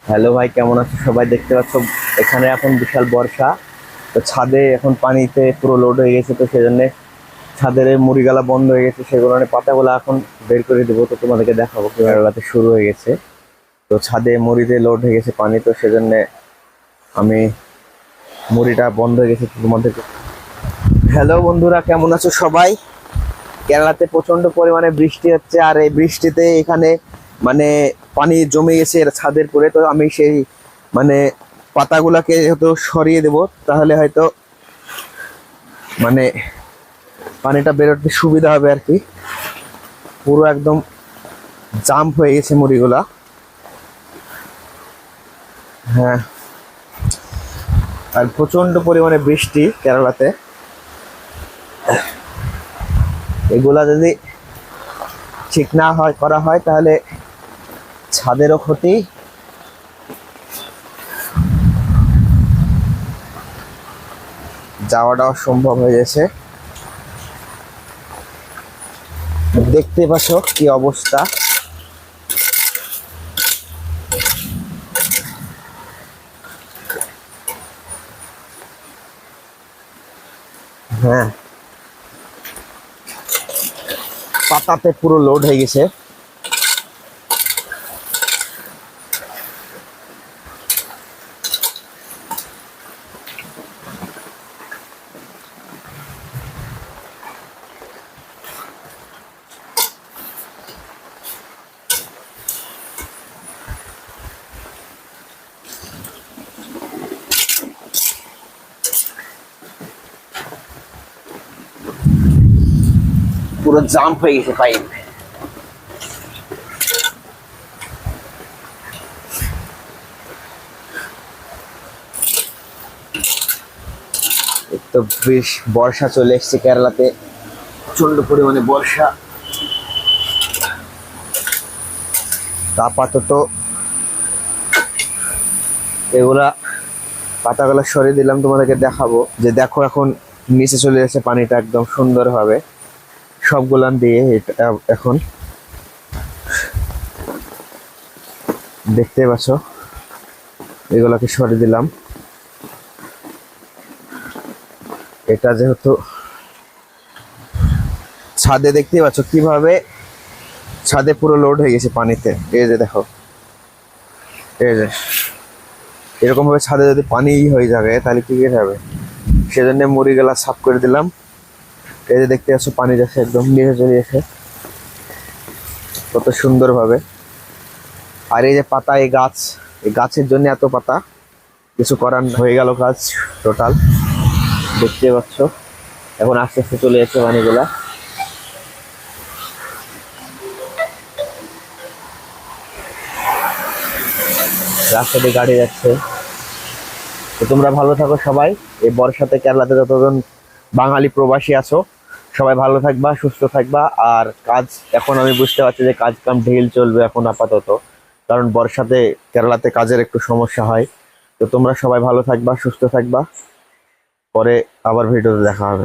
Hello ভাই, কেমন আছো সবাই? দেখতে পাচ্ছ এখানে এখন বিশাল বর্ষা। তো ছাদে এখন পানিতে পুরো লোড হয়ে গেছে, তো সেজন্য ছাদের এই মুড়িগালা বন্ধ হয়ে গেছে, সেগুলো পাতাগুলো এখন বের করে দেবো। তো তোমাদেরকে দেখাবো কেরালাতে শুরু হয়ে গেছে। তো ছাদে মুড়িতে লোড হয়ে গেছে পানি, তো সেজন্য আমি মুড়িটা বন্ধ হয়ে গেছে, তো তোমাদেরকে। হ্যালো বন্ধুরা, কেমন আছো সবাই? কেরালাতে প্রচন্ড পরিমাণে বৃষ্টি হচ্ছে, আর এই বৃষ্টিতে এখানে মানে পানি জমে গেছে এর ছাদের পরে। তো আমি সেই মানে পাতাগুলাকে হয়তো সরিয়ে দেব, তাহলে হয়তো মানে পানিটা বেরোতে সুবিধা হবে আর কি। পুরো একদম জাম্প হয়ে গেছে মুড়িগুলা। হ্যাঁ, আর প্রচন্ড পরিমাণে বৃষ্টি কেরালাতে। এগুলা যদি ঠিক না হয় করা হয় তাহলে ছাদেরও ক্ষতি, যাওয়াটাও সম্ভব হয়ে গেছে। দেখতে পাচ্ছ কি অবস্থা। হ্যাঁ, পাতাতে পুরো লোড হয়ে গেছে। পুরো জাম্প হয়ে গেছে পাইপ। তো বেশ বর্ষা চলে এসছে কেরালাতে, প্রচন্ড পরিমাণে বর্ষা। আপাতত এগুলা পাতাগুলো সরিয়ে দিলাম, তোমাদেরকে দেখাবো যে দেখো এখন নিচে চলে যাচ্ছে পানিটা একদম সুন্দর ভাবে সবগুলান দিয়ে। এটা এখন দেখতে পাচ্ছ এগুলাকে সরিয়ে দিলাম। এটা যেহেতু ছাদে, দেখতে পাচ্ছ কিভাবে ছাদে পুরো লোড হয়ে গেছে পানিতে। এই যে দেখো, এই যে এরকম ভাবে ছাদে যদি পানি হয়ে যাবে তাহলে কি হবে। সেজন্য মুড়িগুলা সাফ করে দিলাম। এই যে দেখতে পাচ্ছ পানি যাচ্ছে একদম নিচে চলে এসে কত সুন্দর ভাবে। আর এই যে পাতা, এই গাছ, এই গাছের জন্য এত পাতা, কিছু করার হয়ে গেল কাজ টোটাল। দেখতে পাচ্ছ এখন আস্তে আস্তে চলে যাচ্ছে পানিগুলা। রাস্তাতে গাড়ি যাচ্ছে। তো তোমরা ভালো থাকো সবাই। এই বর্ষাতে কেরালাতে যতজন বাঙালি প্রবাসী আছো সবাই ভালো থাকবা, সুস্থ থাকবা। আর কাজ এখন আমি বুঝতে পারছি যে কাজ কাম ঢিল চলবে এখন আপাতত, কারণ বর্ষাতে কেরালাতে কাজের একটু সমস্যা হয়। তো তোমরা সবাই ভালো থাকবা, সুস্থ থাকবা। পরে আবার ভিডিওতে দেখা হবে।